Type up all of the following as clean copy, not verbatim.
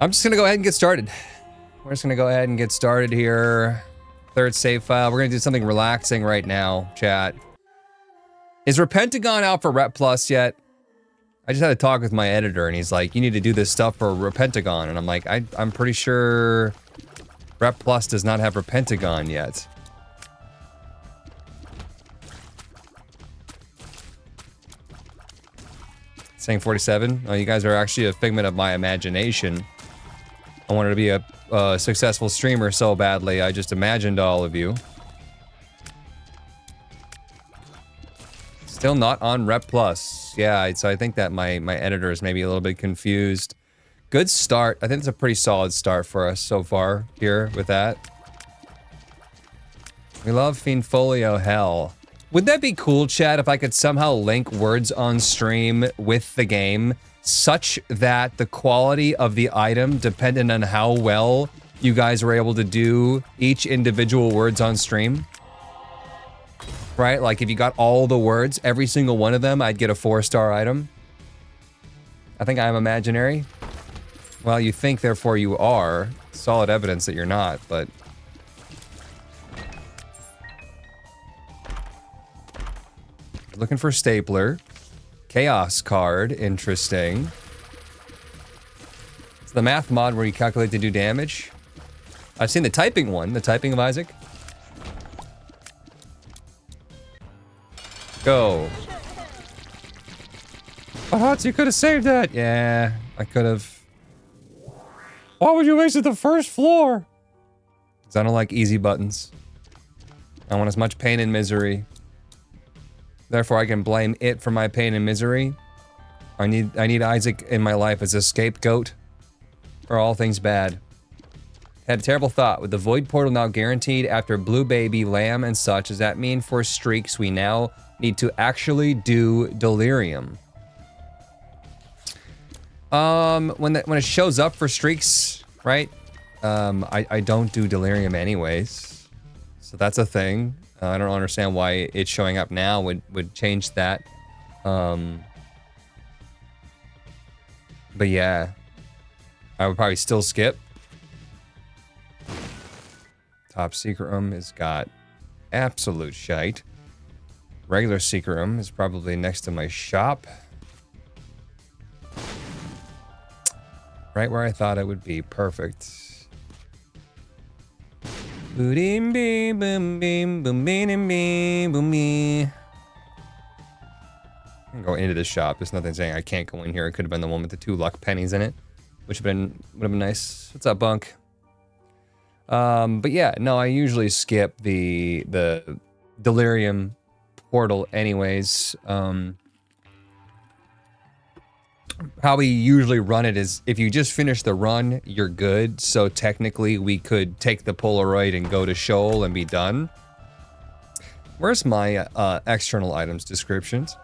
I'm just gonna go ahead and get started. We're just gonna go ahead and get started here. Third save file. We're gonna do something relaxing right now, chat. Is Repentagon out for Rep Plus yet? I just had a talk with my editor and he's like, you need to do this stuff for Repentagon. And I'm like, I'm pretty sure Rep Plus does not have Repentagon yet. Saying 47? Oh, you guys are actually a figment of my imagination. I wanted to be a successful streamer so badly, I just imagined all of you. Still not on Rep Plus. Yeah, so I think that my editor is maybe a little bit confused. Good start. I think it's a pretty solid start for us so far here with that. We love Fiendfolio Hell. Would that be cool, chat, if I could somehow link words on stream with the game such that the quality of the item depended on how well you guys were able to do each individual words on stream? Right? Like if you got all the words, every single one of them, I'd get a 4-star item. I think I'm imaginary. Well, you think, therefore you are. Solid evidence that you're not, but... Looking for stapler. Chaos card, interesting. It's the math mod where you calculate to do damage. I've seen the typing one, the typing of Isaac. Go. Oh, Hots, you could have saved that. Yeah, I could have. Why would you waste the first floor? Because I don't like easy buttons. I want as much pain and misery. Therefore, I can blame it for my pain and misery. I need Isaac in my life as a scapegoat for all things bad. Had a terrible thought. With the Void Portal now guaranteed after Blue Baby, Lamb, and such, does that mean for streaks we now need to actually do Delirium? When it shows up for streaks, right? I don't do Delirium anyways. So that's a thing. I don't understand why it's showing up now would change that. But yeah. I would probably still skip. Top secret room has got absolute shite. Regular secret room is probably next to my shop. Right where I thought it would be. Perfect. Boom beam boom beam boom beam beam boom beam. I can go into the shop. There's nothing saying I can't go in here. It could have been the one with the 2 luck pennies in it, which would have been nice. What's up, Bunk? But yeah, no, I usually skip the Delirium portal anyways. How we usually run it is if you just finish the run, you're good. So technically we could take the Polaroid and go to Shoal and be done. Where's my external items descriptions?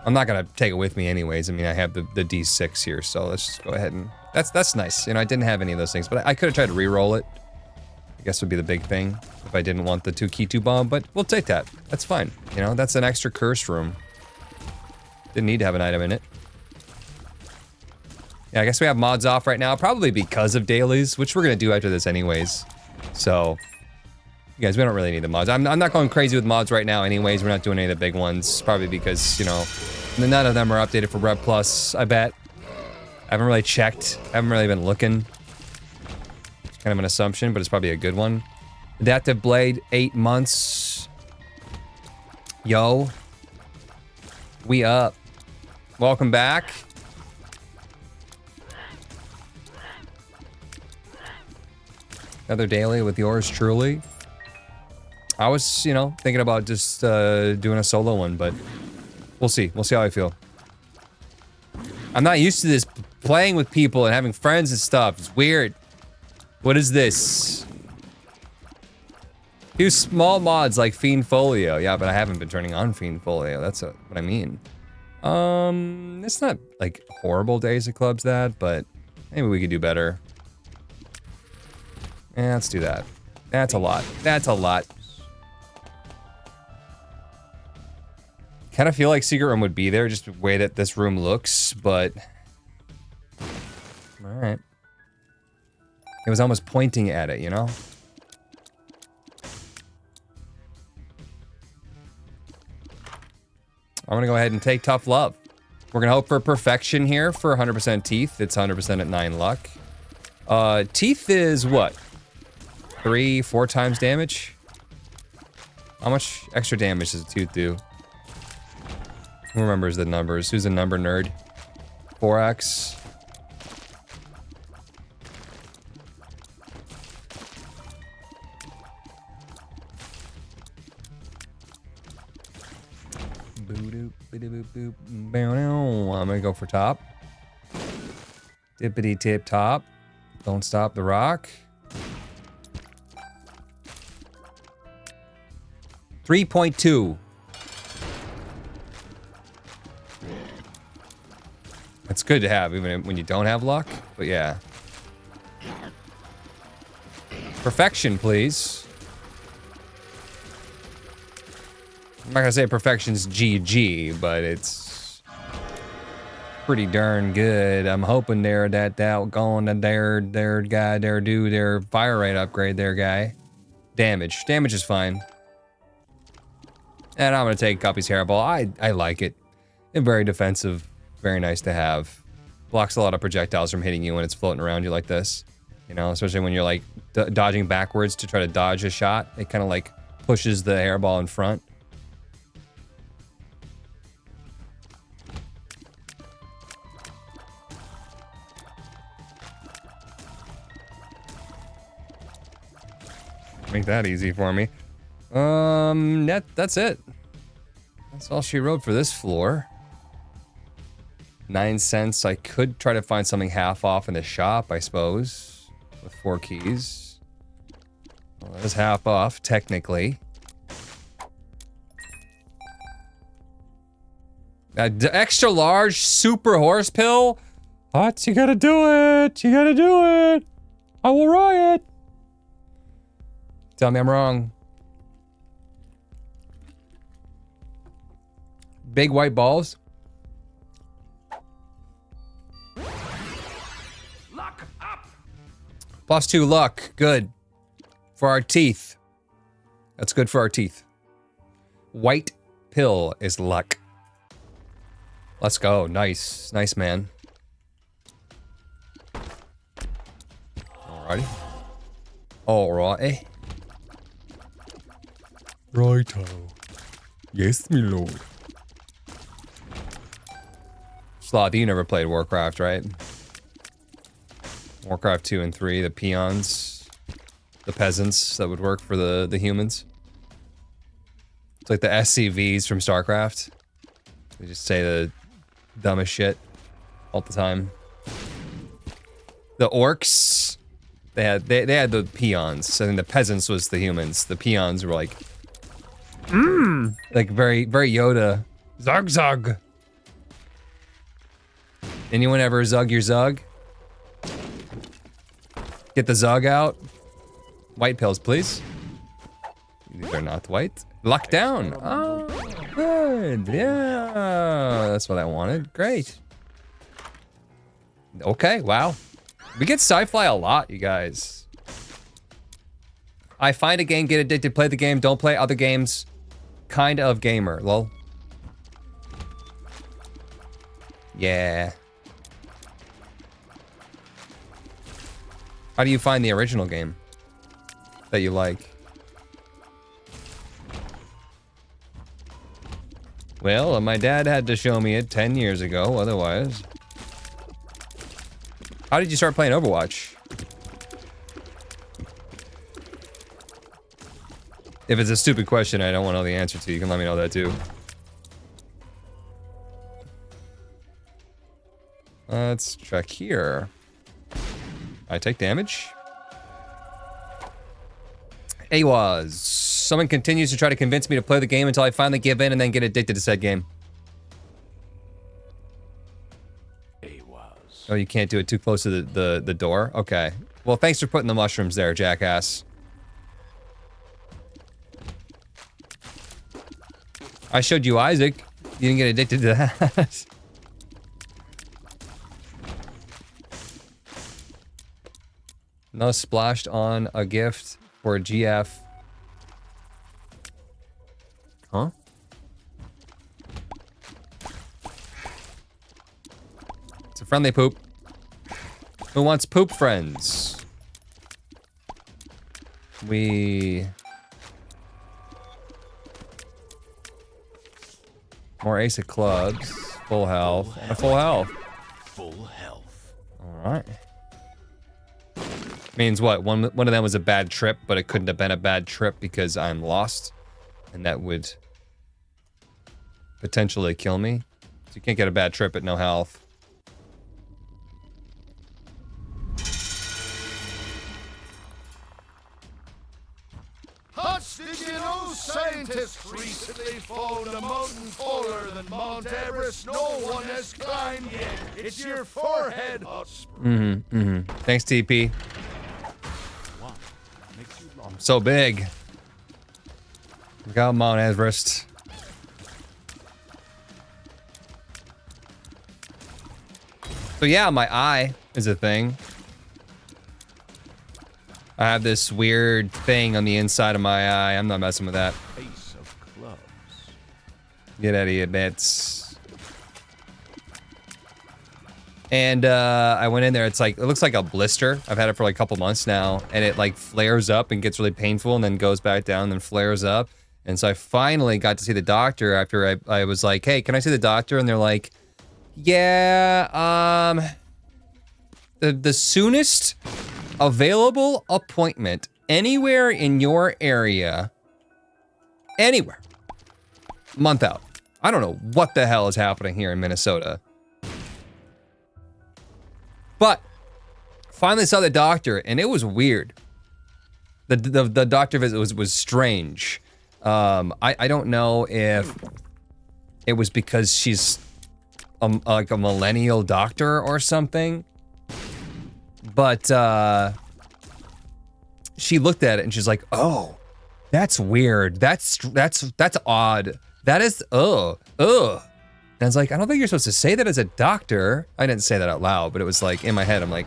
I'm not gonna take it with me anyways. I mean, I have the D6 here, so let's just go ahead and... That's nice. You know, I didn't have any of those things, but I could have tried to re-roll it. I guess would be the big thing if I didn't want the 2 Key-2 bomb, but we'll take that. That's fine. You know, that's an extra cursed room. Didn't need to have an item in it. Yeah, I guess we have mods off right now, probably because of dailies, which we're gonna do after this anyways. So, you guys, we don't really need the mods. I'm not going crazy with mods right now anyways. We're not doing any of the big ones, probably because, you know, none of them are updated for Rep Plus, I bet. I haven't really checked. I haven't really been looking. It's kind of an assumption, but it's probably a good one. Adaptive Blade, 8 months. Yo. We up. Welcome back. Another daily with yours truly. I was, you know, thinking about just doing a solo one, but we'll see. We'll see how I feel. I'm not used to this playing with people and having friends and stuff. It's weird. What is this? Use small mods like Fiendfolio. Yeah, but I haven't been turning on Fiendfolio. That's what I mean. It's not like horrible Days of Clubs that, but maybe we could do better. Yeah, let's do that. That's a lot. That's a lot. Kind of feel like Secret Room would be there, just the way that this room looks, but... All right. It was almost pointing at it, you know? I'm gonna go ahead and take Tough Love. We're gonna hope for perfection here for 100% teeth. It's 100% at 9 luck. Teeth is what? 3-4 times damage? How much extra damage does a tooth do? Who remembers the numbers? Who's a number nerd? 4x. I'm gonna go for top. Dippity tip top. Don't stop the rock. 3.2. That's good to have, even when you don't have luck. But yeah. Perfection, please. I'm not gonna say perfection's GG, but it's pretty darn good. I'm hoping there that going to their guy, their fire rate upgrade there, guy. Damage. Damage is fine. And I'm gonna take Guppy's Hairball. I like it. It's very defensive. Very nice to have. Blocks a lot of projectiles from hitting you when it's floating around you like this. You know, especially when you're like dodging backwards to try to dodge a shot. It kind of like pushes the hairball in front. Make that easy for me. That's it. That's all she wrote for this floor. 9 cents. I could try to find something half off in the shop, I suppose. With 4 keys. Well, that is half off, technically. Extra large super horse pill? What? You gotta do it! You gotta do it! I will riot! Tell me I'm wrong. Big white balls. Luck up. +2 luck. Good. For our teeth. That's good for our teeth. White pill is luck. Let's go. Nice. Nice, man. Alrighty. Alrighty. Righto. Yes, me lord. Sloth, you never played Warcraft, right? Warcraft 2 and 3, the peons. The peasants that would work for the humans. It's like the SCVs from StarCraft. They just say the dumbest shit all the time. The orcs, they had the peons. I think the peasants was the humans. The peons were like, like very Yoda. Zug zug. Anyone ever zug your zug? Get the zug out. White pills, please. These are not white. Lock down. Oh, good. Yeah, that's what I wanted. Great. Okay, wow. We get sci-fi a lot, you guys. I find a game, get addicted, play the game, don't play other games. Kind of gamer, lol. Yeah. How do you find the original game that you like? Well, my dad had to show me it 10 years ago, otherwise. How did you start playing Overwatch? If it's a stupid question I don't want to know the answer to, you can let me know that too. Let's check here. I take damage. AWAS. Someone continues to try to convince me to play the game until I finally give in and then get addicted to said game. AWAS. Oh, you can't do it too close to the door? Okay. Well, thanks for putting the mushrooms there, jackass. I showed you Isaac. You didn't get addicted to that. No splashed on a gift for a GF. Huh? It's a friendly poop. Who wants poop friends? More ace of clubs. Full health. And a full health. Full health. Alright. Means what? One of them was a bad trip, but it couldn't have been a bad trip because I'm lost. And that would potentially kill me. So you can't get a bad trip at no health. Did you know scientists recently found a mountain taller than Mount Everest? No one has climbed yet. It's your forehead. Thanks, TP. I'm so big. We got Mount Everest. So yeah, my eye is a thing. I have this weird thing on the inside of my eye. I'm not messing with that. Ace of clubs. Get out of here, bits. And I went in there. It's like, it looks like a blister. I've had it for like a couple months now, and it like flares up and gets really painful, and then goes back down, and then flares up. And so I finally got to see the doctor after I was like, "Hey, can I see the doctor?" And they're like, "Yeah, the soonest available appointment anywhere in your area, anywhere, month out." I don't know what the hell is happening here in Minnesota. But finally saw the doctor, and it was weird. The doctor visit was strange. I don't know if it was because she's like a millennial doctor or something. But she looked at it and she's like, "Oh, that's weird. That's odd. That is And I was like, I don't think you're supposed to say that as a doctor. I didn't say that out loud, but it was like in my head, I'm like,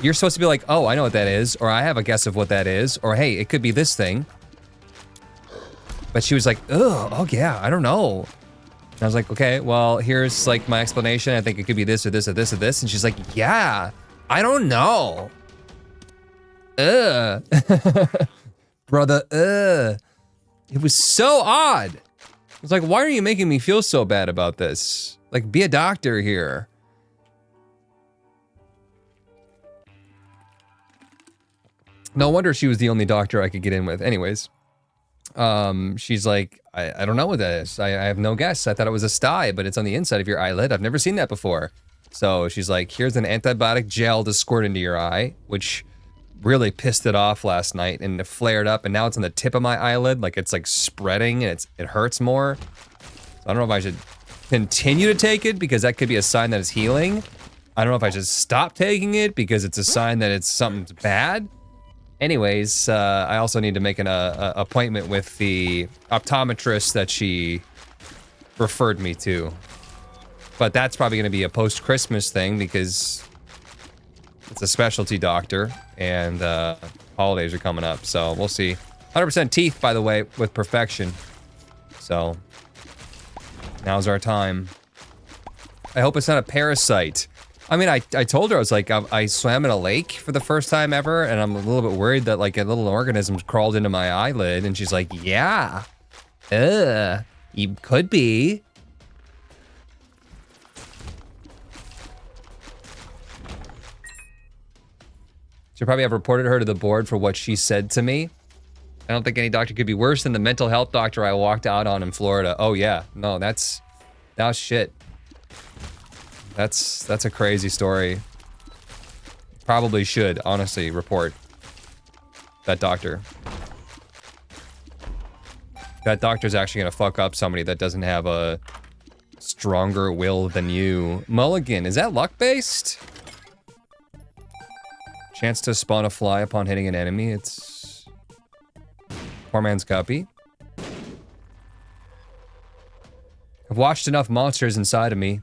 you're supposed to be like, "Oh, I know what that is," or "I have a guess of what that is," or "Hey, it could be this thing." But she was like, oh yeah, I don't know. And I was like, "Okay, well, here's like my explanation. I think it could be this or this or this or this." And she's like, "Yeah, I don't know. Brother, It was so odd. I was like, why are you making me feel so bad about this? Like, be a doctor here. No wonder she was the only doctor I could get in with. Anyways, she's like, I don't know what that is. I have no guess. I thought it was a sty, but it's on the inside of your eyelid. I've never seen that before. So she's like, here's an antibiotic gel to squirt into your eye, which really pissed it off last night, and it flared up, and now it's on the tip of my eyelid, like it's like spreading, and it hurts more. So I don't know if I should continue to take it because that could be a sign that it's healing. I don't know if I should stop taking it because it's a sign that it's something's bad. Anyways, I also need to make an appointment with the optometrist that she referred me to. But that's probably going to be a post-Christmas thing because it's a specialty doctor, and holidays are coming up, so we'll see. 100% teeth, by the way, with perfection. So, now's our time. I hope it's not a parasite. I mean, I told her, I was like, I swam in a lake for the first time ever, and I'm a little bit worried that, like, a little organism crawled into my eyelid, and she's like, yeah. You could be. Should probably have reported her to the board for what she said to me. I don't think any doctor could be worse than the mental health doctor I walked out on in Florida. Oh yeah, no, that's shit. That's a crazy story. Probably should, honestly, report that doctor. That doctor's actually gonna fuck up somebody that doesn't have a stronger will than you. Mulligan, is that luck-based? Chance to spawn a fly upon hitting an enemy. It's poor man's guppy. I've watched enough monsters inside of me.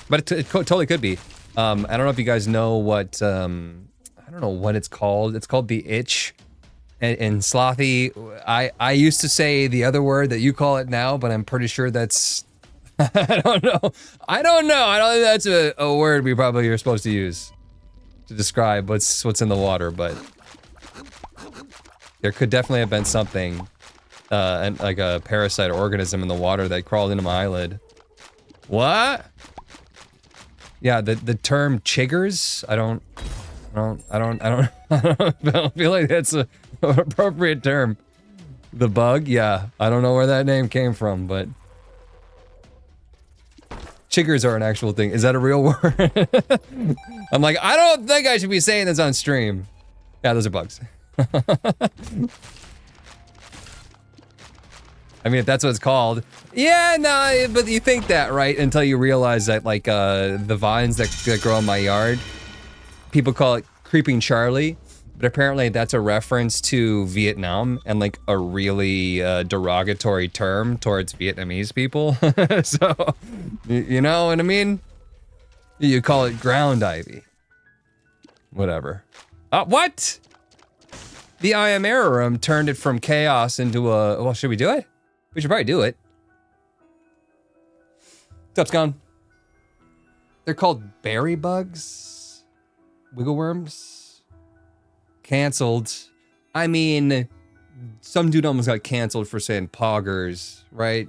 But it totally could be. I don't know if you guys know what, I don't know what it's called. It's called the itch. And Slothy, I used to say the other word that you call it now, but I'm pretty sure that's, I don't know. I don't think that's a word we probably are supposed to use to describe what's in the water, but there could definitely have been something, like a parasite or organism in the water that crawled into my eyelid. What? Yeah, the term chiggers, I don't feel like that's an appropriate term. The bug, yeah, I don't know where that name came from, but chiggers are an actual thing. Is that a real word? I'm like, I don't think I should be saying this on stream. Yeah, those are bugs. I mean, if that's what it's called. Yeah, no, but you think that, right? Until you realize that, like, the vines that grow in my yard, people call it Creeping Charlie, but apparently that's a reference to Vietnam and, like, a really derogatory term towards Vietnamese people. So, you know what I mean? You call it ground ivy. Whatever. What? The I Am Error Room turned it from chaos into a... Well, should we do it? We should probably do it. What's up, Scone? They're called berry bugs? Wiggle worms? Cancelled. I mean, some dude almost got canceled for saying poggers, right?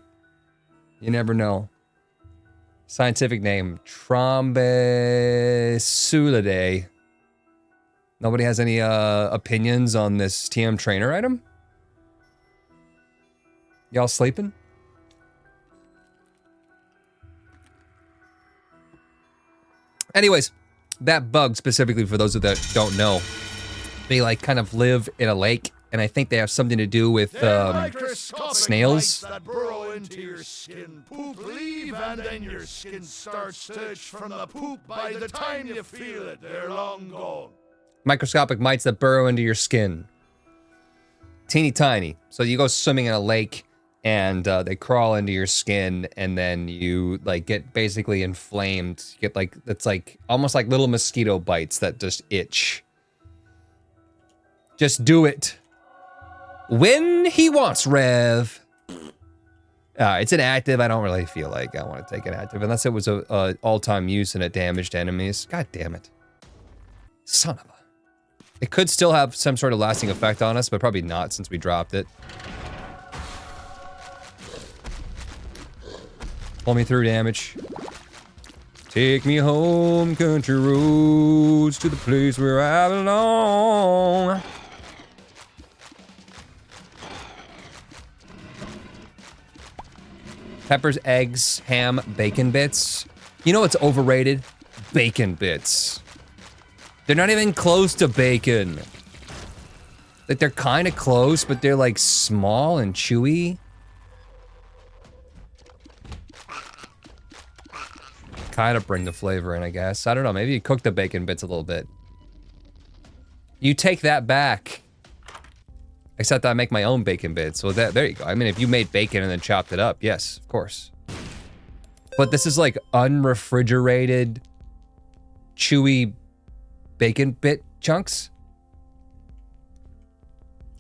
You never know. Scientific name, Trombasulidae. Nobody has any opinions on this TM trainer item? Y'all sleeping? Anyways, that bug specifically, for those of that don't know, they like kind of live in a lake, and I think they have something to do with snails. That burrow into your skin. Poop leave, and then your skin starts to itch from the poop. By the time you feel it, they're long gone. Microscopic mites that burrow into your skin. Teeny tiny. So you go swimming in a lake, and they crawl into your skin, and then you like get basically inflamed. You get like, it's like almost like little mosquito bites that just itch. Just do it when he wants, Rev. It's inactive. I don't really feel like I want to take it active unless it was a all-time use and it damaged enemies. God damn it. Son of a... It could still have some sort of lasting effect on us, but probably not since we dropped it. Pull me through, damage. Take me home, country roads, to the place where I belong. Peppers, eggs, ham, bacon bits. You know what's overrated? Bacon bits. They're not even close to bacon. Like, they're kind of close, but they're like small and chewy. Kind of bring the flavor in, I guess. I don't know, maybe you cook the bacon bits a little bit. You take that back. Except I make my own bacon bits, so there you go. I mean, if you made bacon and then chopped it up, yes, of course. But this is like unrefrigerated, chewy bacon bit chunks?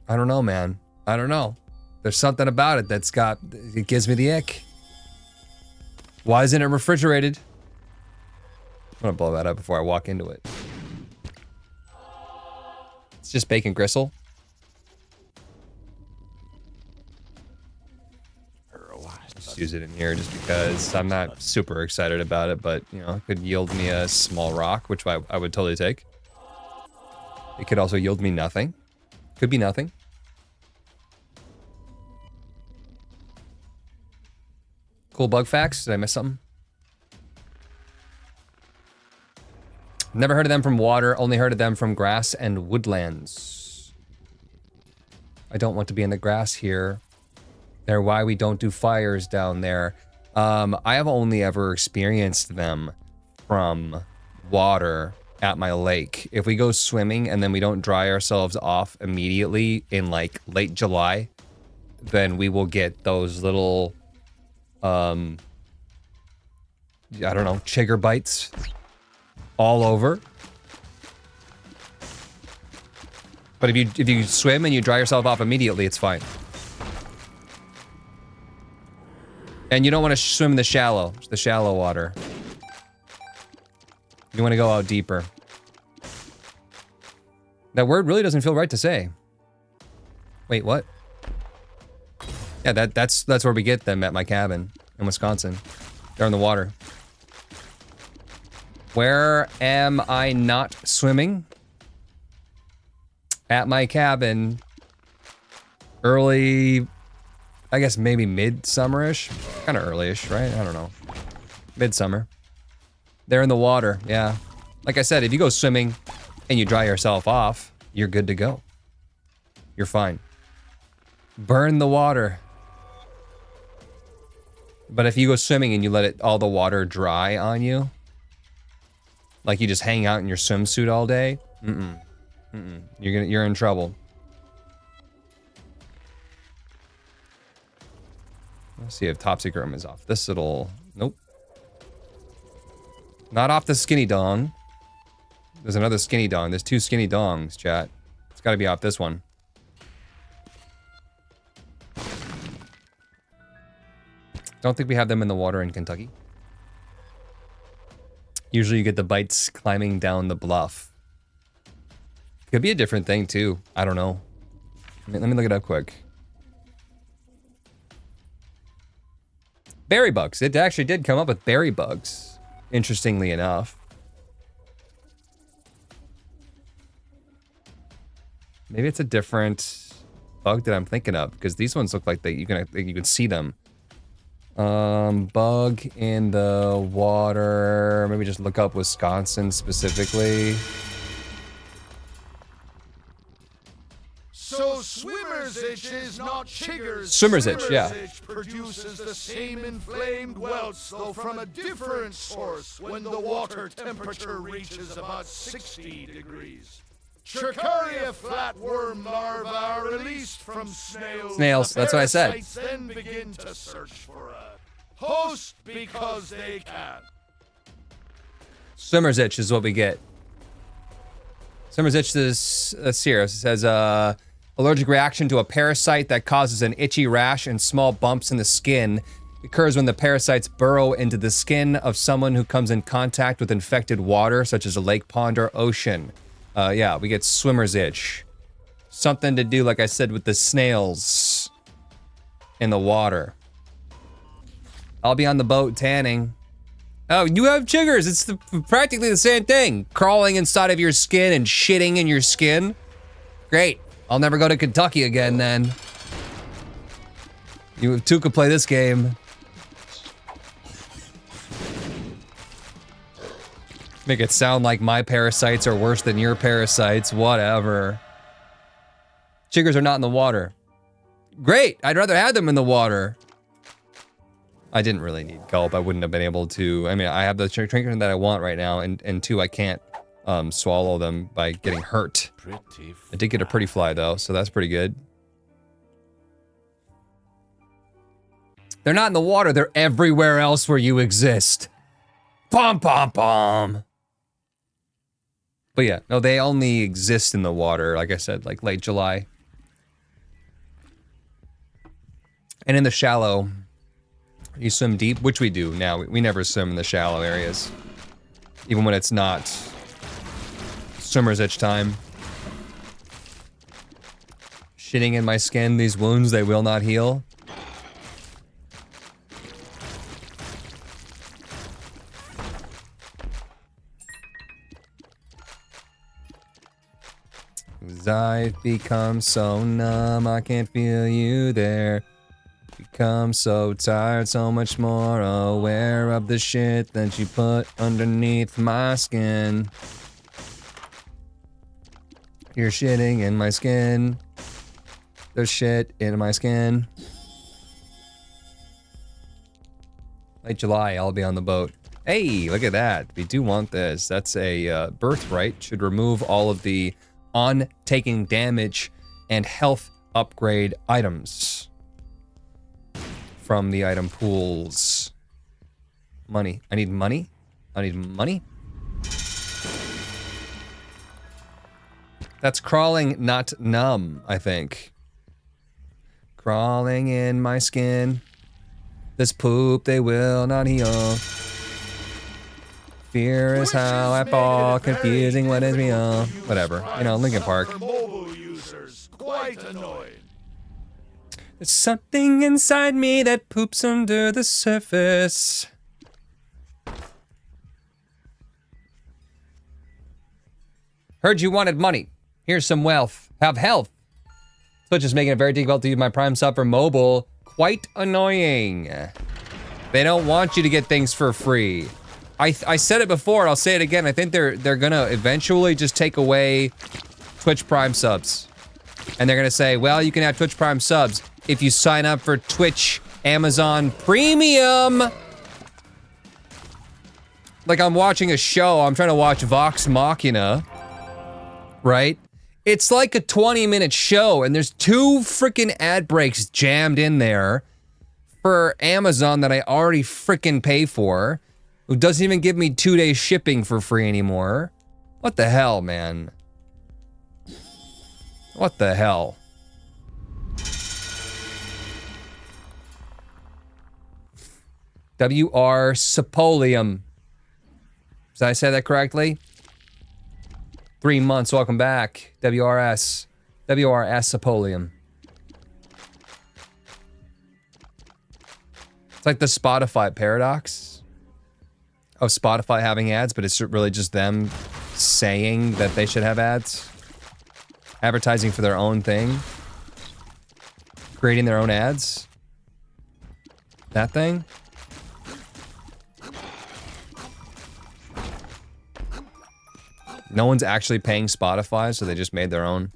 I don't know, man. I don't know. There's something about it that's got, it gives me the ick. Why isn't it refrigerated? I'm gonna blow that up before I walk into it. It's just bacon gristle. Just use it in here just because I'm not super excited about it, but you know, it could yield me a small rock, which I would totally take. It could also yield me nothing. Could be nothing. Cool bug facts. Did I miss something? Never heard of them from water, only heard of them from grass and woodlands. I don't want to be in the grass here. They're why we don't do fires down there. I have only ever experienced them from water at my lake. If we go swimming and then we don't dry ourselves off immediately in like late July, then we will get those little, I don't know, chigger bites all over. But if you swim and you dry yourself off immediately, it's fine. And you don't want to swim in the shallow water. You want to go out deeper. That word really doesn't feel right to say. Wait, what? Yeah, that's where we get them, at my cabin in Wisconsin. They're in the water. Where am I not swimming? At my cabin. Early, I guess maybe mid-summer-ish. Kind of early-ish, right? I don't know. Midsummer. They're in the water, yeah. Like I said, if you go swimming and you dry yourself off, you're good to go. You're fine. Burn the water. But if you go swimming and you let all the water dry on you, like you just hang out in your swimsuit all day, you're in trouble. Let's see if Top Secret Room is off. This little, nope. Not off the skinny dong. There's another skinny dong. There's 2 skinny dongs, chat. It's got to be off this one. Don't think we have them in the water in Kentucky. Usually you get the bites climbing down the bluff. Could be a different thing too. I don't know. Let me look it up quick. Berry bugs. It actually did come up with berry bugs. Interestingly enough. Maybe it's a different bug that I'm thinking of, because these ones look like you can see them. Bug in the water. Maybe just look up Wisconsin specifically. So swimmer's itch is not chiggers. Swimmer's itch, yeah. Itch produces the same inflamed welts, though from a different source when the water temperature reaches about 60 degrees. Tricharia flatworm larvae are released from snails. Snails, that's what I said. Parasites then begin to search for a host because they can. Swimmer's itch is what we get. Swimmer's itch is here. It says allergic reaction to a parasite that causes an itchy rash and small bumps in the skin. It occurs when the parasites burrow into the skin of someone who comes in contact with infected water, such as a lake, pond, or ocean. Yeah, we get swimmer's itch. Something to do, like I said, with the snails in the water. I'll be on the boat tanning. Oh, you have chiggers. It's practically the same thing. Crawling inside of your skin and shitting in your skin. Great. I'll never go to Kentucky again then. You two could play this game. Make it sound like my parasites are worse than your parasites. Whatever. Chiggers are not in the water. Great. I'd rather have them in the water. I didn't really need gulp. I wouldn't have been able to. I mean, I have the trinket that I want right now, and 2, I can't swallow them by getting hurt. I did get a pretty fly though, so that's pretty good. They're not in the water. They're everywhere else where you exist. Pom pom pom. But yeah, no, they only exist in the water, like I said, like late July. And in the shallow, you swim deep, which we do now. We never swim in the shallow areas. Even when it's not swimmer's itch time. Shitting in my skin, these wounds, they will not heal. I've become so numb, I can't feel you there. Become so tired, so much more aware of the shit that you put underneath my skin. You're shitting in my skin. There's shit in my skin. Late July, I'll be on the boat. Hey, look at that. We do want this. That's a birthright. Should remove all of the on taking damage and health upgrade items from the item pools. Money. I need money. I need money. That's crawling, not numb, I think. Crawling in my skin. This poop they will not heal. Fear is how I fall, confusing what is real. Whatever, you know, Linkin Park. Mobile users, quite annoying. There's something inside me that poops under the surface. Heard you wanted money. Here's some wealth. Have health. Twitch is making it very difficult to use my Prime sub for mobile. Quite annoying. They don't want you to get things for free. I said it before, and I'll say it again. I think they're gonna eventually just take away Twitch Prime subs. And they're gonna say, well, you can have Twitch Prime subs if you sign up for Twitch Amazon Premium. Like I'm watching a show, I'm trying to watch Vox Machina, right? It's like a 20-minute show, and there's 2 freaking ad breaks jammed in there for Amazon that I already freaking pay for, who doesn't even give me 2-day shipping for free anymore. What the hell, man? What the hell? W.R. Sapolium. Did I say that correctly? 3 months, welcome back. WRS. WRS Sapolium. It's like the Spotify paradox of Spotify having ads, but it's really just them saying that they should have ads. Advertising for their own thing. Creating their own ads. That thing. No one's actually paying Spotify, so they just made their own.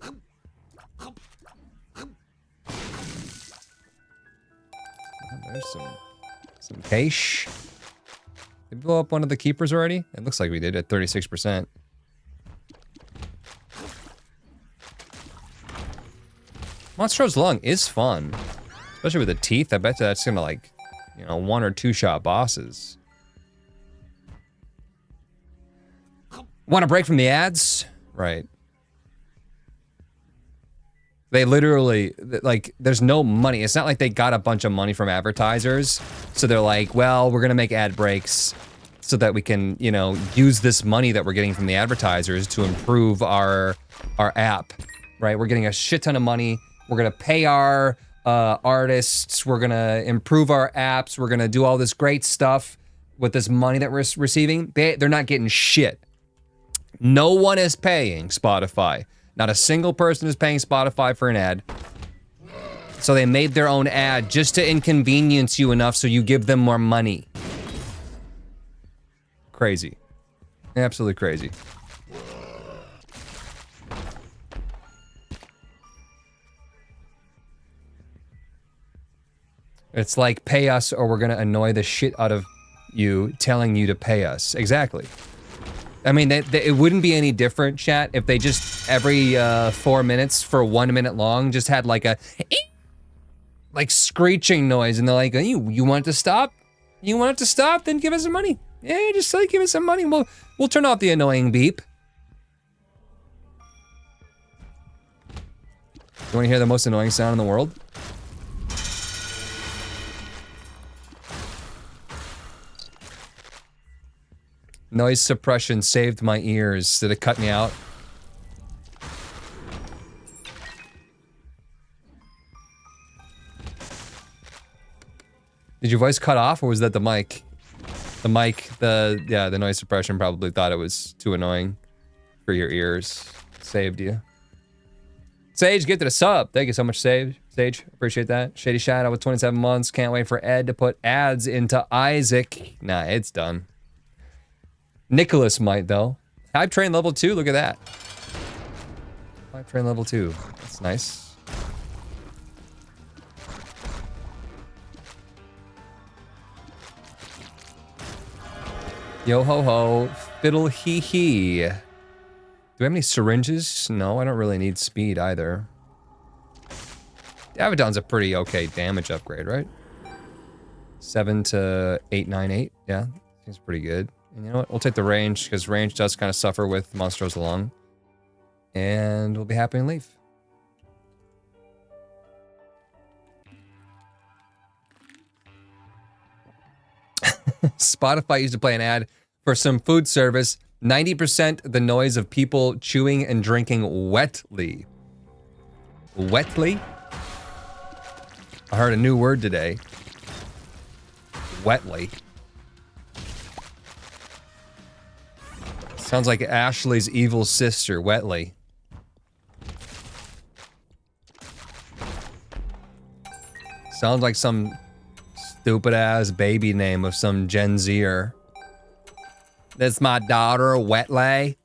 There's some cash. Did we blow up one of the keepers already? It looks like we did at 36%. Monstro's Lung is fun. Especially with the teeth, I bet that's gonna like, you know, 1 or 2 shot bosses. Want a break from the ads? Right. They literally, like, there's no money. It's not like they got a bunch of money from advertisers. So they're like, well, we're gonna make ad breaks so that we can, you know, use this money that we're getting from the advertisers to improve our app, right? We're getting a shit ton of money. We're gonna pay our artists. We're gonna improve our apps. We're gonna do all this great stuff with this money that we're receiving. They're not getting shit. No one is paying Spotify. Not a single person is paying Spotify for an ad. So they made their own ad just to inconvenience you enough so you give them more money. Crazy. Absolutely crazy. It's like, pay us or we're gonna annoy the shit out of you telling you to pay us. Exactly. I mean, it wouldn't be any different, chat, if they just every 4 minutes for 1 minute long just had like a like screeching noise, and they're like, you want it to stop? You want it to stop? Then give us some money. Yeah, just like give us some money. We'll turn off the annoying beep. You want to hear the most annoying sound in the world? Noise suppression saved my ears. Did it cut me out? Did your voice cut off, or was that the mic? The mic, the noise suppression probably thought it was too annoying for your ears. Saved you. Sage, get to the sub. Thank you so much, Sage. Appreciate that. Shady Shadow with 27 months. Can't wait for Ed to put ads into Isaac. Nah, it's done. Nicholas might, though. Hype Train level 2, look at that. Hype Train level 2. That's nice. Yo ho ho, fiddle hee hee. Do we have any syringes? No, I don't really need speed either. The Abaddon's a pretty okay damage upgrade, right? 7 to 898, yeah, seems pretty good. And you know what? We'll take the range, because range does kind of suffer with Monstro's Lung. And we'll be happy to leave. Spotify used to play an ad for some food service. 90% the noise of people chewing and drinking wetly. Wetly? I heard a new word today. Wetly. Sounds like Ashley's evil sister, Wetly. Sounds like some stupid ass baby name of some Gen Zer. That's my daughter, Wetly.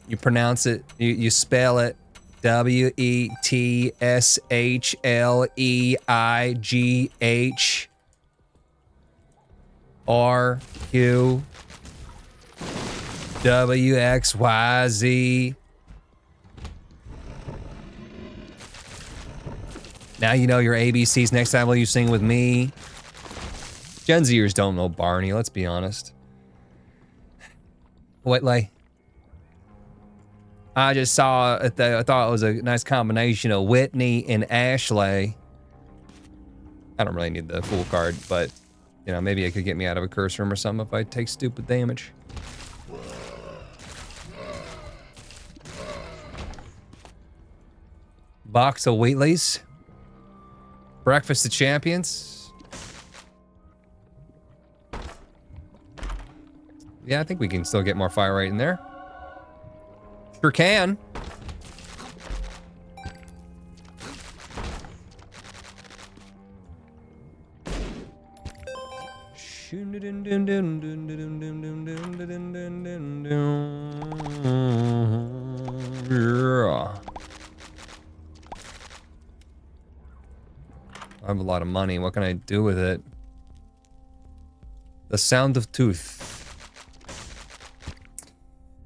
You pronounce it, you spell it WETLEIGHRQWXYZ. Now you know your ABCs. Next time will you sing with me? Gen Zers don't know Barney, let's be honest. Whitley. I just saw I thought it was a nice combination of Whitney and Ashley. I don't really need the full card, but you know, maybe it could get me out of a curse room or something if I take stupid damage. Box of Wheatleys. Breakfast of Champions. Yeah, I think we can still get more fire rate in there. Sure can. Yeah. I have a lot of money. What can I do with it? The sound of tooth.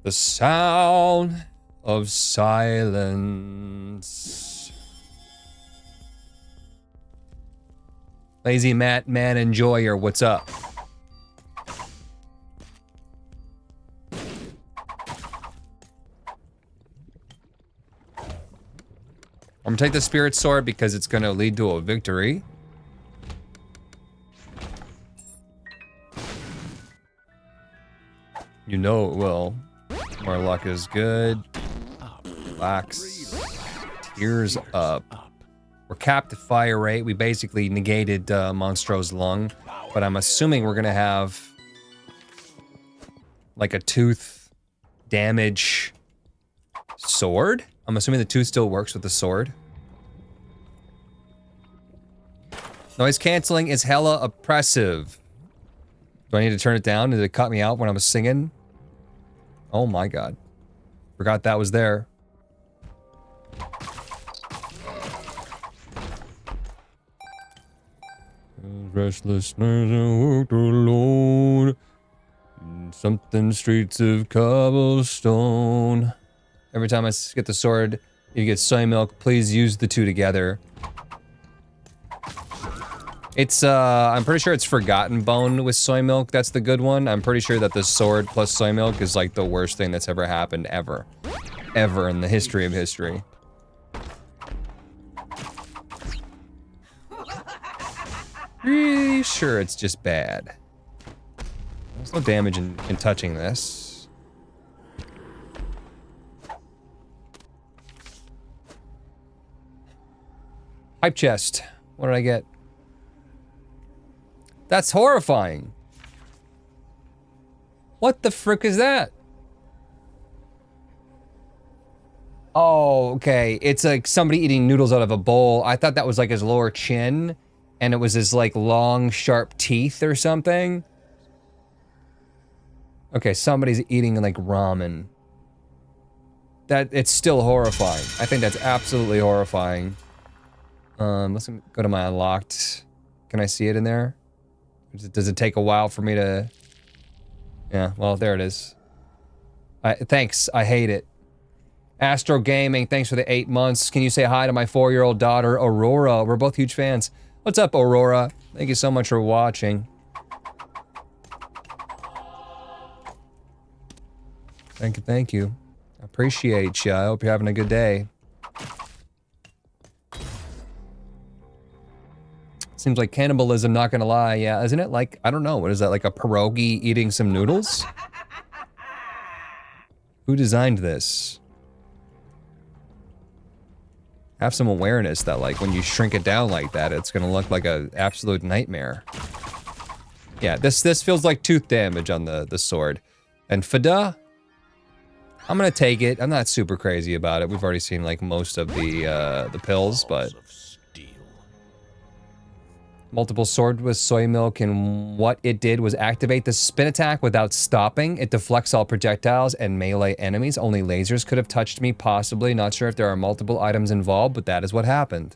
The sound of silence. Lazy Matt Man Enjoyer, what's up? I'm gonna take the Spirit Sword because it's gonna lead to a victory. You know it will. More luck is good. Relax. Tears up. We're capped at fire rate. We basically negated Monstro's lung, but I'm assuming we're gonna have like a tooth damage sword. I'm assuming the tooth still works with the sword. Noise canceling is hella oppressive. Do I need to turn it down? Did it cut me out when I was singing? Oh my god. Forgot that was there. Restless nights I walked alone. Something streets of cobblestone. Every time I get the sword, you get soy milk. Please use the two together. It's, I'm pretty sure it's Forgotten Bone with soy milk. That's the good one. I'm pretty sure that the sword plus soy milk is like the worst thing that's ever happened, ever. Ever in the history of history. Pretty sure it's just bad. There's no damage in touching this. Hype chest. What did I get? That's horrifying. What the frick is that? Oh, okay. It's like somebody eating noodles out of a bowl. I thought that was like his lower chin, and it was his like long, sharp teeth or something. Okay, somebody's eating like ramen. It's still horrifying. I think that's absolutely horrifying. Let's go to my unlocked. Can I see it in there? Does it take a while for me to... Yeah, well, there it is. Thanks, I hate it. Astro Gaming, thanks for the 8 months. Can you say hi to my 4-year-old daughter, Aurora? We're both huge fans. What's up, Aurora? Thank you so much for watching. Thank you, thank you. Appreciate you. I hope you're having a good day. Seems like cannibalism, not gonna lie. Yeah, isn't it like, I don't know, what is that, like a pierogi eating some noodles? Who designed this? Have some awareness that, like, when you shrink it down like that, it's gonna look like an absolute nightmare. Yeah, this feels like tooth damage on the sword. And Fada, I'm gonna take it. I'm not super crazy about it. We've already seen like most of the pills, but multiple sword with soy milk, and what it did was activate the spin attack without stopping. It deflects all projectiles and melee enemies. Only lasers could have touched me, possibly. Not sure if there are multiple items involved, but that is what happened.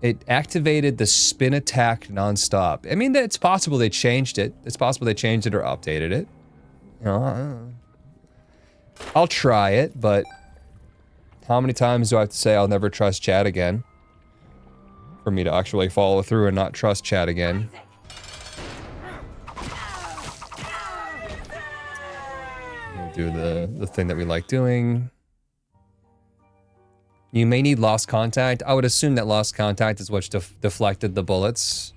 It activated the spin attack non-stop. I mean, it's possible they changed it. It's possible they changed it or updated it. You know, I'll try it, but how many times do I have to say I'll never trust chat again? For me to actually follow through and not trust chat again. We'll do the thing that we like doing. You may need lost contact. I would assume that lost contact is what deflected the bullets.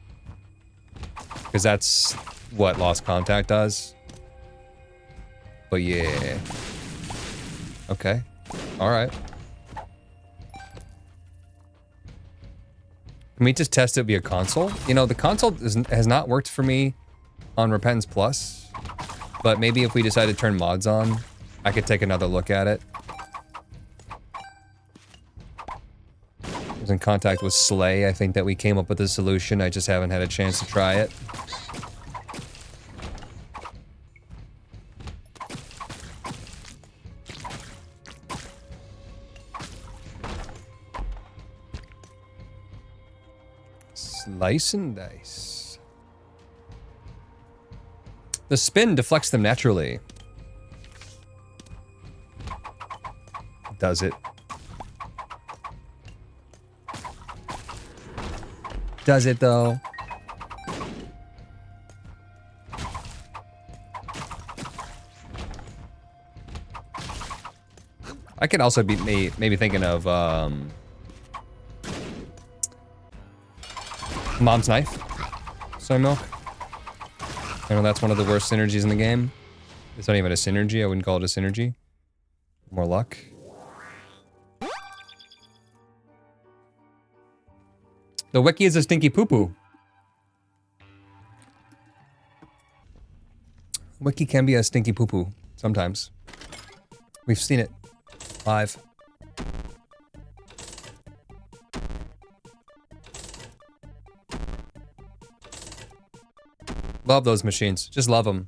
Because that's what lost contact does. But yeah. Okay. Alright. Can we just test it via console? You know, the console has not worked for me on Repentance Plus. But maybe if we decide to turn mods on, I could take another look at it. I was in contact with Slay. I think that we came up with a solution. I just haven't had a chance to try it. Slice and dice. The spin deflects them naturally. Does it? Does it though? I could also be maybe thinking of Mom's Knife. Soy milk. I know that's one of the worst synergies in the game. It's not even a synergy. I wouldn't call it a synergy. More luck. The wiki is a stinky poo-poo. Wiki can be a stinky poo-poo sometimes. We've seen it live. Love those machines. Just love them.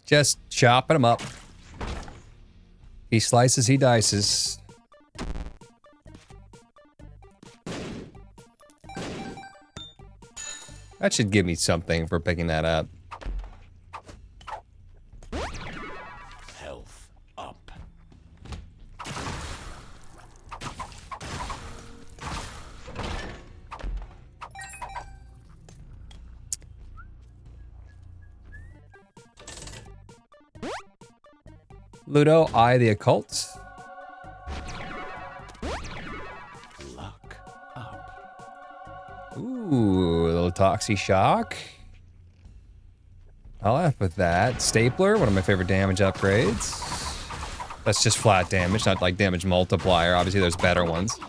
Just chopping them up. He slices, he dices. That should give me something for picking that up. Health up. Ludo, Eye the Occult. Luck up. Ooh, a little Toxie Shock. I'll have with that. Stapler, one of my favorite damage upgrades. That's just flat damage, not like damage multiplier. Obviously, there's better ones.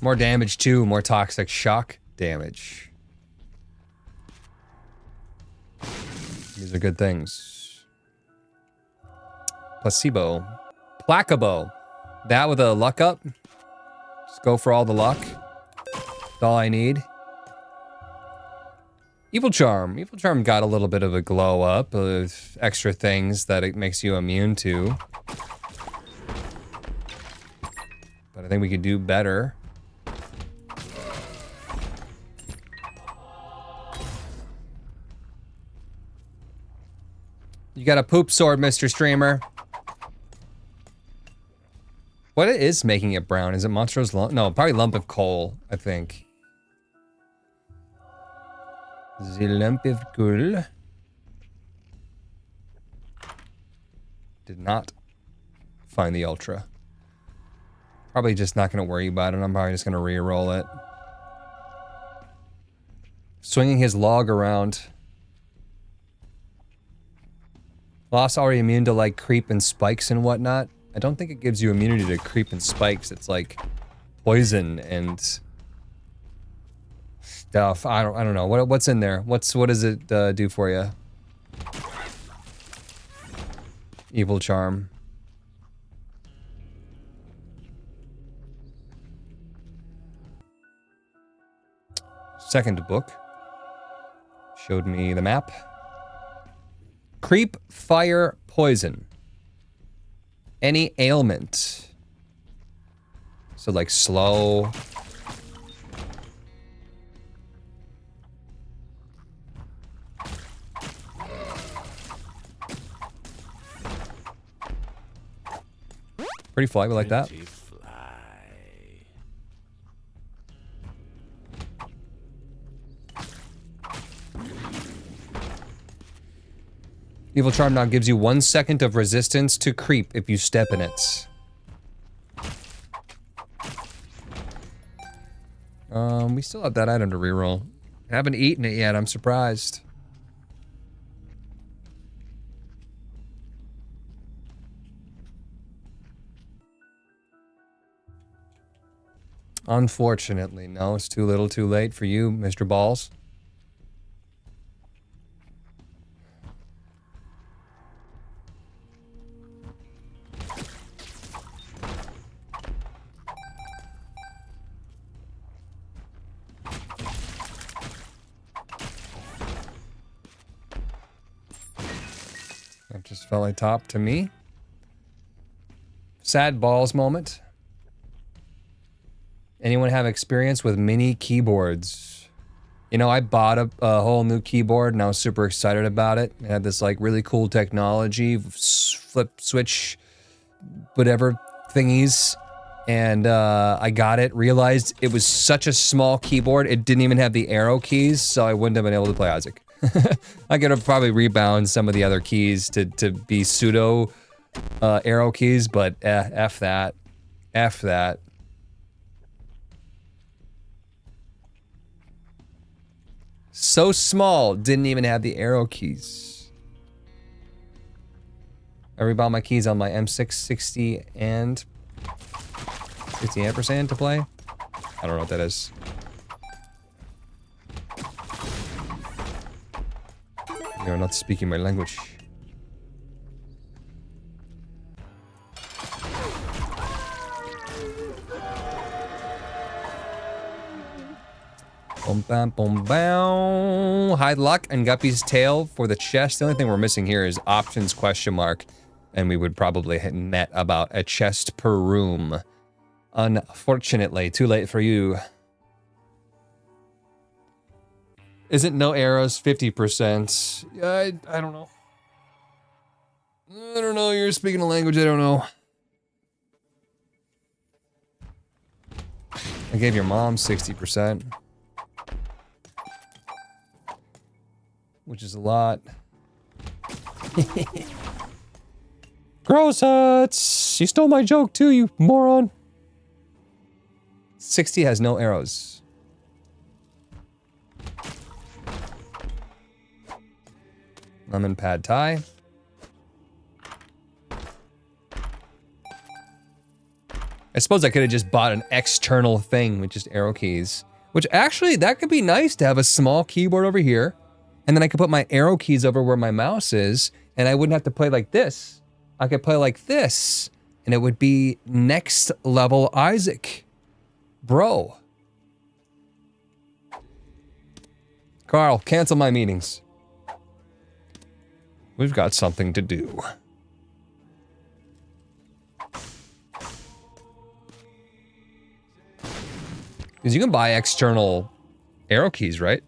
More damage too, more toxic shock damage. These are good things. Placebo. Placebo. That with a luck up. Just go for all the luck. That's all I need. Evil Charm. Evil Charm got a little bit of a glow up of extra things that it makes you immune to. But I think we could do better. You got a poop sword, Mr. Streamer. What is making it brown? Is it Montrose lump? No, probably lump of coal, I think. The lump of coal. Did not find the ultra. Probably just not going to worry about it. I'm probably just going to re-roll it. Swinging his log around. Lost already immune to like creep and spikes and whatnot. I don't think it gives you immunity to creep and spikes. It's like poison and stuff. I don't know. What's in there? What does it do for you? Evil charm. Second book showed me the map. Creep, fire, poison. Any ailment. So like slow. Pretty fly, we like that. Evil Charm now gives you 1 second of resistance to creep if you step in it. We still have that item to reroll. Haven't eaten it yet, I'm surprised. Unfortunately, no, it's too little too late for you, Mr. Balls. That just fell like top to me. Sad balls moment. Anyone have experience with mini keyboards? You know, I bought a whole new keyboard and I was super excited about it. It had this like really cool technology, flip switch, whatever thingies. And I got it, realized it was such a small keyboard, it didn't even have the arrow keys, so I wouldn't have been able to play Isaac. I could have probably rebound some of the other keys to be pseudo arrow keys, but F that. F that. So small, didn't even have the arrow keys. I rebound my keys on my M660 and 50 ampersand to play. I don't know what that is. You're not speaking my language. Boom, bam, boom, bow. Hide luck and Guppy's tail for the chest. The only thing we're missing here is options question mark, and we would probably hit net about a chest per room. Unfortunately, too late for you. Isn't no arrows 50%? I don't know. I don't know. You're speaking a language I don't know. I gave your mom 60%. Which is a lot. Gross huts! You stole my joke too, you moron. 60 has no arrows. Lemon pad thai. I suppose I could have just bought an external thing with just arrow keys. Which actually, that could be nice to have a small keyboard over here. And then I could put my arrow keys over where my mouse is. And I wouldn't have to play like this. I could play like this. And it would be next level Isaac. Bro. Carl, cancel my meetings. We've got something to do. Because you can buy external arrow keys, right?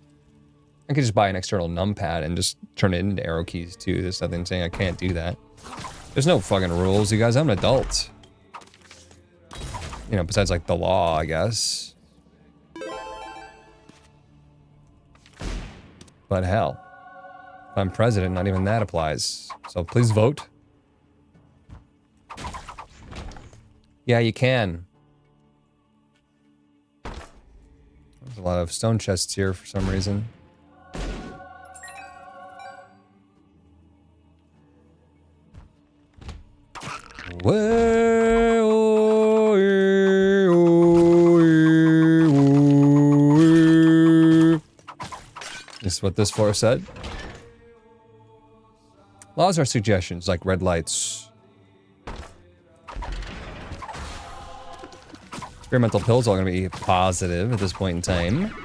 I could just buy an external numpad and just turn it into arrow keys too. There's nothing saying I can't do that. There's no fucking rules, you guys. I'm an adult. You know, besides like the law, I guess. But hell, if I'm president, not even that applies. So please vote. Yeah, you can. There's a lot of stone chests here for some reason. This is what this floor said. Laws are suggestions, like red lights. Experimental pills are going to be positive at this point in time.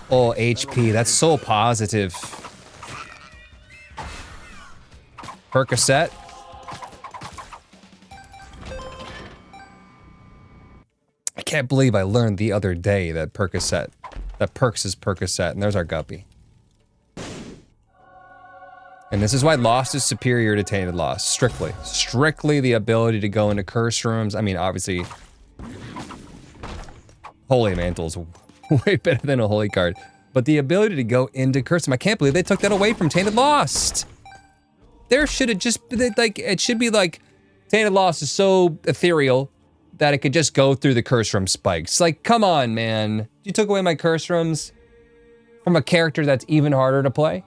Oh, HP, that's so positive. Percocet. I can't believe I learned the other day that Percocet, that Perks is Percocet, and there's our guppy. And this is why Lost is superior to Tainted Lost, strictly. Strictly the ability to go into curse rooms. I mean, obviously, Holy Mantle's way better than a Holy card. But the ability to go into curse room, I can't believe they took that away from Tainted Lost. There should have just been, like, it should be like, Tainted Lost is so ethereal that it could just go through the curse room spikes. Like, come on, man. You took away my curse rooms from a character that's even harder to play?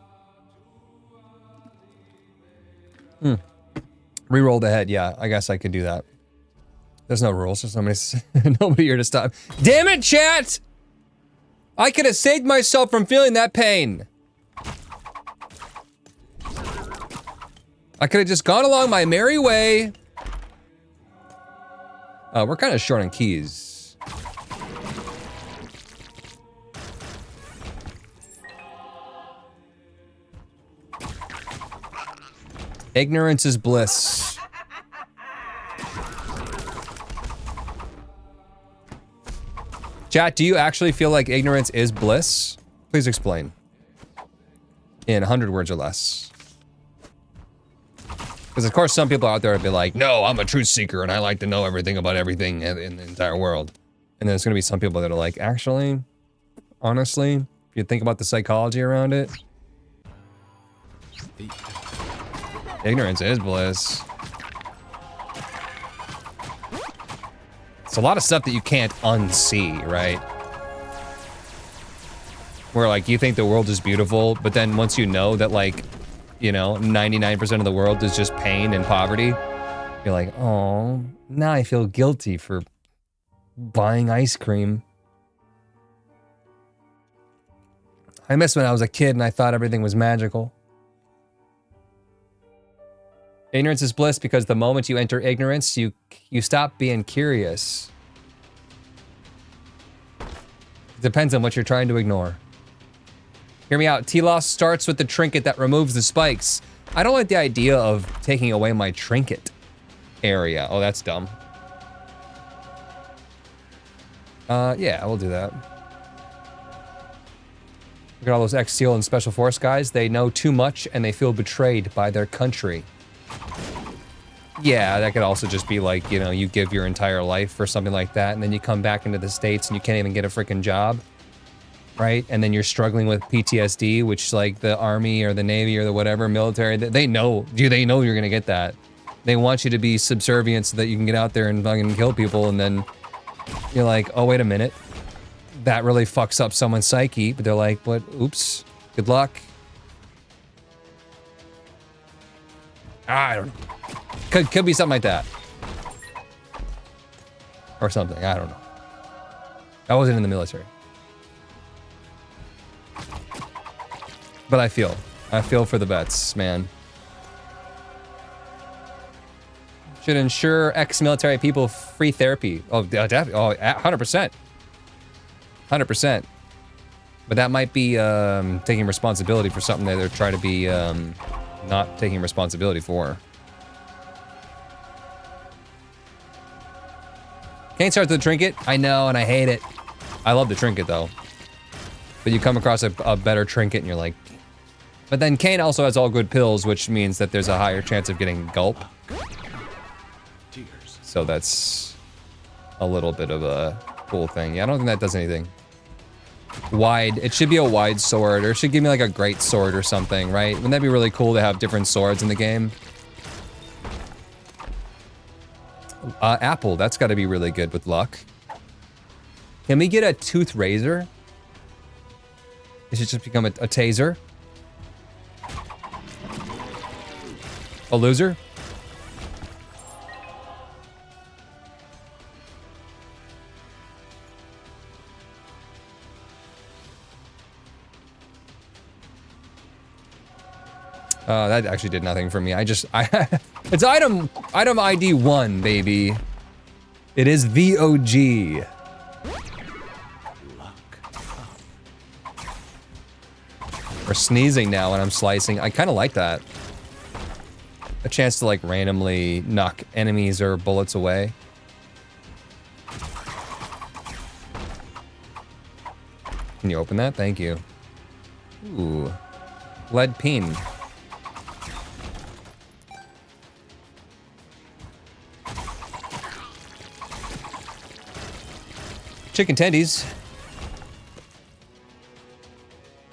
Reroll the head, yeah, I guess I could do that. There's no rules, there's nobody here to stop. Damn it, chat! I could have saved myself from feeling that pain. I could have just gone along my merry way. We're kind of short on keys. Ignorance is bliss. Chat, do you actually feel like ignorance is bliss? Please explain. In 100 words or less. Because of course some people out there would be like, no, I'm a truth seeker and I like to know everything about everything in the entire world. And then there's gonna be some people that are like, actually, honestly, if you think about the psychology around it, ignorance is bliss. It's a lot of stuff that you can't unsee, right? Where like you think the world is beautiful, but then once you know that like, you know, 99% of the world is just pain and poverty, you're like, oh, now I feel guilty for buying ice cream. I miss when I was a kid and I thought everything was magical. Ignorance is bliss because the moment you enter ignorance, you stop being curious. It depends on what you're trying to ignore. Hear me out. T-Loss starts with the trinket that removes the spikes. I don't like the idea of taking away my trinket area. Oh, that's dumb. Yeah, we'll do that. Look at all those ex-SEAL and Special Force guys. They know too much and they feel betrayed by their country. Yeah, that could also just be like, you know, you give your entire life for something like that, and then you come back into the States and you can't even get a freaking job, right? And then you're struggling with PTSD, which like the Army or the Navy or the whatever military, they know you're gonna get that. They want you to be subservient so that you can get out there and fucking kill people, and then you're like, oh, wait a minute. That really fucks up someone's psyche, but they're like, what? Oops, good luck. I don't know. Could be something like that. Or something, I don't know. I wasn't in the military. But I feel for the vets, man. Should ensure ex-military people free therapy. Oh, definitely, oh, 100%. 100%. But that might be taking responsibility for something that they're trying to be not taking responsibility for. Can't start the trinket. I know, and I hate it. I love the trinket though. But you come across a better trinket and you're like... But then Kane also has all good pills, which means that there's a higher chance of getting gulp. So that's a little bit of a cool thing. Yeah, I don't think that does anything. Wide. It should be a wide sword, or it should give me like a great sword or something, right? Wouldn't that be really cool to have different swords in the game? Apple, that's got to be really good with luck. Can we get a tooth razor? It should just become a taser. A loser? That actually did nothing for me. It's item ID 1, baby. It is VOG. We're sneezing now when I'm slicing. I kind of like that. A chance to like randomly knock enemies or bullets away. Can you open that? Thank you. Ooh. Lead peen. Chicken tendies.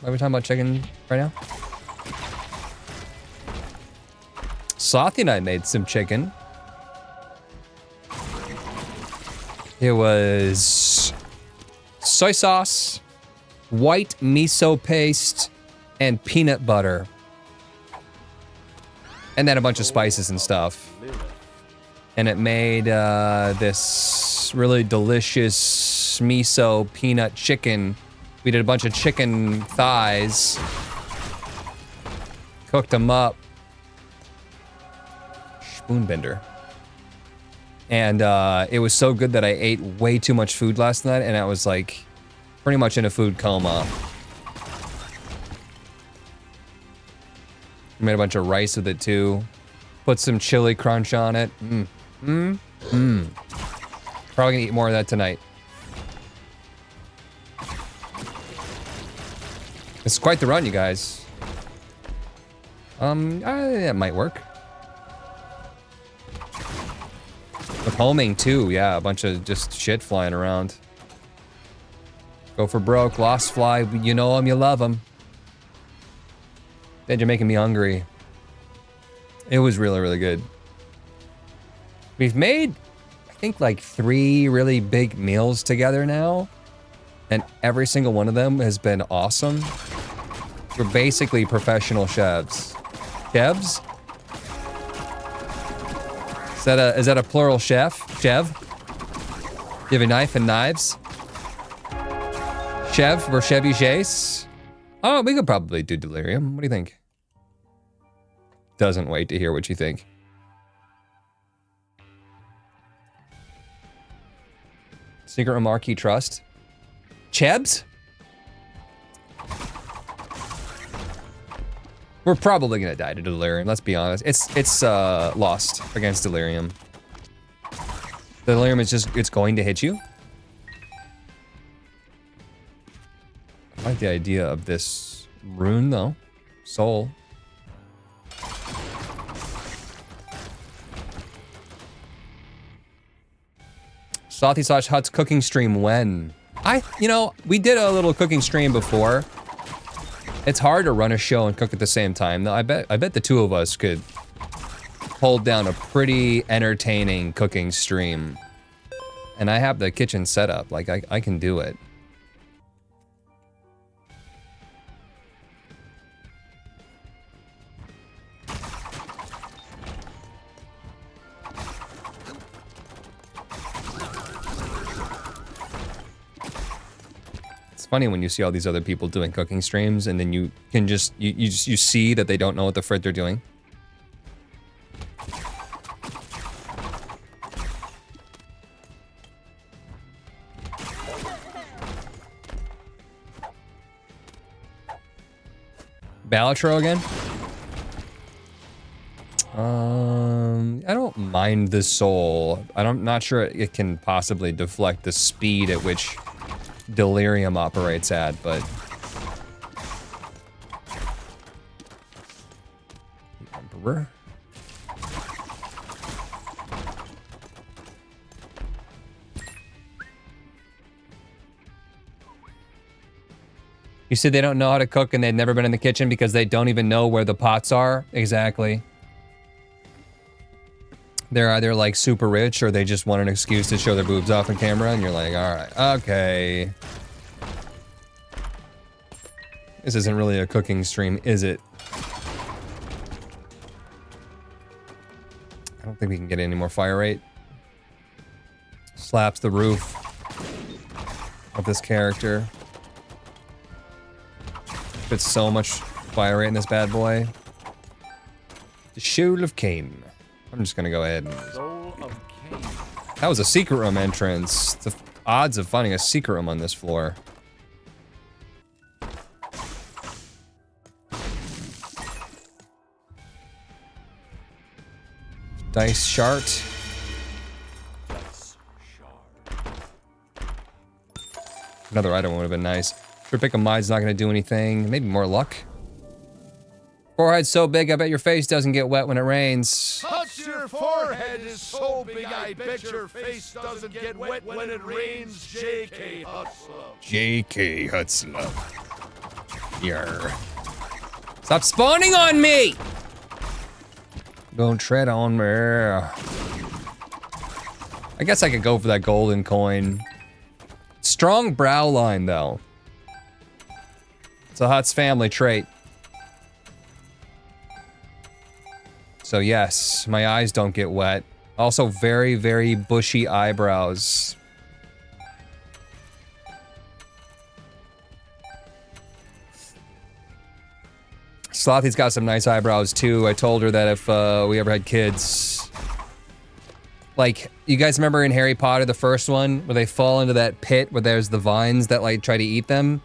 Why are we talking about chicken right now? Slothy and I made some chicken. It was soy sauce, white miso paste, and peanut butter. And then a bunch of spices and stuff. And it made this really delicious miso peanut chicken. We did a bunch of chicken thighs. Cooked them up. Spoonbender. And it was so good that I ate way too much food last night, and I was like pretty much in a food coma. Made a bunch of rice with it too. Put some chili crunch on it. Probably gonna eat more of that tonight. It's quite the run, you guys. That might work. With homing too, yeah, a bunch of just shit flying around. Go for broke, lost fly, you know them, you love them. Man, you're making me hungry. It was really, really good. We've made, I think, like 3 really big meals together now. And every single one of them has been awesome. We're basically professional chefs. Chefs? Is that a plural chef? Chev? You have a knife and knives? Chev or Chevy Chase? Oh, we could probably do Delirium. What do you think? Doesn't wait to hear what you think. Secret remark you trust? Chebs? We're probably gonna die to Delirium, let's be honest. It's lost against Delirium. Delirium is just, it's going to hit you. I like the idea of this rune though. Soul. Slothy / Hut's cooking stream when? You know, we did a little cooking stream before. It's hard to run a show and cook at the same time, though. I bet the two of us could hold down a pretty entertaining cooking stream. And I have the kitchen set up, like I can do it. It's funny when you see all these other people doing cooking streams and then you can just you see that they don't know what the frick they're doing. Balatro again? I don't mind the soul. I'm not sure it can possibly deflect the speed at which Delirium operates at, but... Emperor? You said they don't know how to cook and they've never been in the kitchen because they don't even know where the pots are? Exactly. They're either like super rich or they just want an excuse to show their boobs off on camera and you're like, alright, okay. This isn't really a cooking stream, is it? I don't think we can get any more fire rate. Slaps the roof of this character. Puts so much fire rate in this bad boy. The Soul of Cain. I'm just gonna go ahead and... Soul of Cain. That was a secret room entrance. The odds of finding a secret room on this floor. Dice shard. Another item would have been nice. Sure, pick a mide's not gonna do anything. Maybe more luck. Forehead's so big, I bet your face doesn't get wet when it rains. But your forehead is so big, I bet your face doesn't get wet when it rains, J.K. Hutzler. J.K. Hutzler. Yarr. Stop spawning on me! Don't tread on me. I guess I could go for that golden coin. Strong brow line, though. It's a Hutz family trait. So yes, my eyes don't get wet. Also very, very bushy eyebrows. Slothy's got some nice eyebrows too. I told her that if we ever had kids... Like, you guys remember in Harry Potter, the first one, where they fall into that pit where there's the vines that like try to eat them?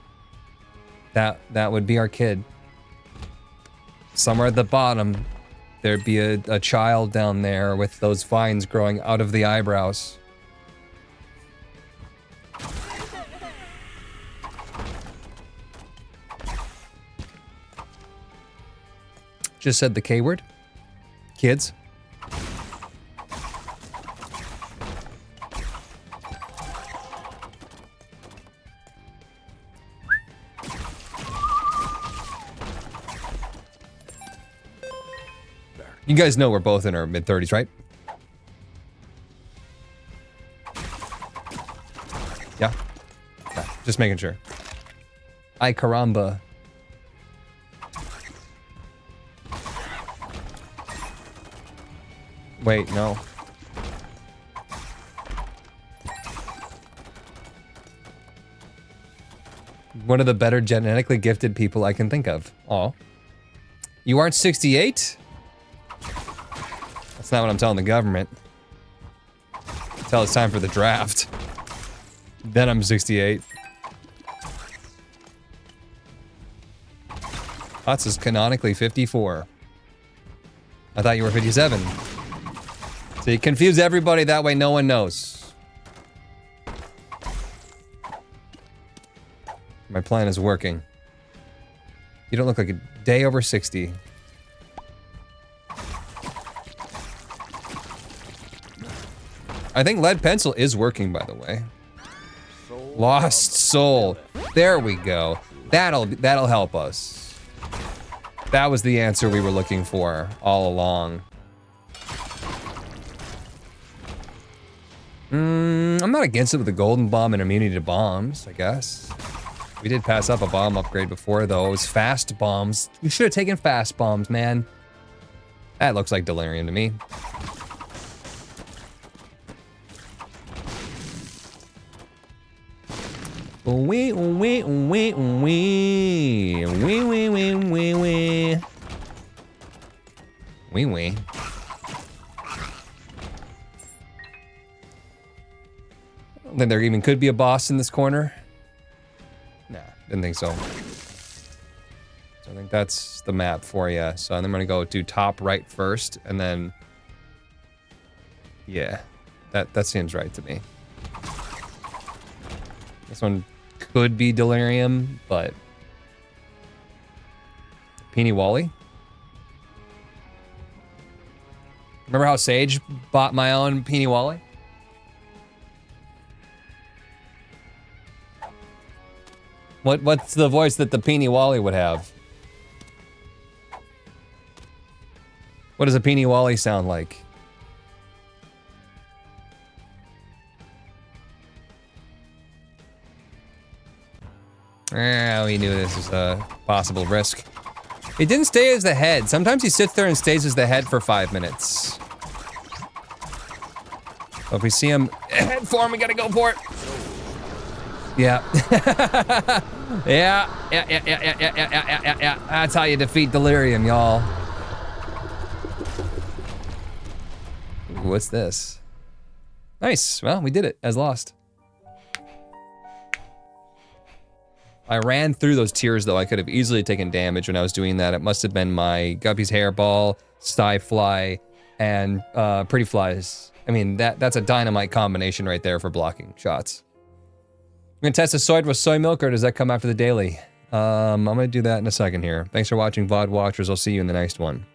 That would be our kid. Somewhere at the bottom, there'd be a child down there with those vines growing out of the eyebrows. Just said the K word. Kids. You guys know we're both in our mid-30s, right? Yeah? Yeah, just making sure. Ay caramba. Wait, no. One of the better genetically gifted people I can think of. Aw. You aren't 68? That's not what I'm telling the government. Until it's time for the draft. Then I'm 68. Hutz is canonically 54. I thought you were 57. So you confuse everybody, that way no one knows. My plan is working. You don't look like a day over 60. I think lead pencil is working, by the way. Lost soul. There we go. That'll help us. That was the answer we were looking for all along. I'm not against it with the golden bomb and immunity to bombs, I guess. We did pass up a bomb upgrade before, though. It was fast bombs. We should have taken fast bombs, man. That looks like Delirium to me. Wee wee wee wee wee wee wee wee wee wee wee. I don't think there even could be a boss in this corner. Nah, didn't think so. So I think that's the map for you. So I'm gonna go do top right first, and then yeah, that seems right to me. This one could be Delirium, but Peony Wally. Remember how Sage bought my own Peony Wally? What's the voice that the Peony Wally would have? What does a Peony Wally sound like? We knew this was a possible risk. He didn't stay as the head. Sometimes he sits there and stays as the head for 5 minutes. So if we see him head form, we gotta go for it. Yeah. Yeah. That's how you defeat Delirium, y'all. What's this? Nice. Well, we did it as lost. I ran through those tiers, though. I could have easily taken damage when I was doing that. It must have been my Guppy's Hairball, Scyfly, and Pretty Flies. I mean, that's a dynamite combination right there for blocking shots. I'm gonna test the soy with soy milk, or does that come after the daily? I'm gonna do that in a second here. Thanks for watching, VOD Watchers. I'll see you in the next one.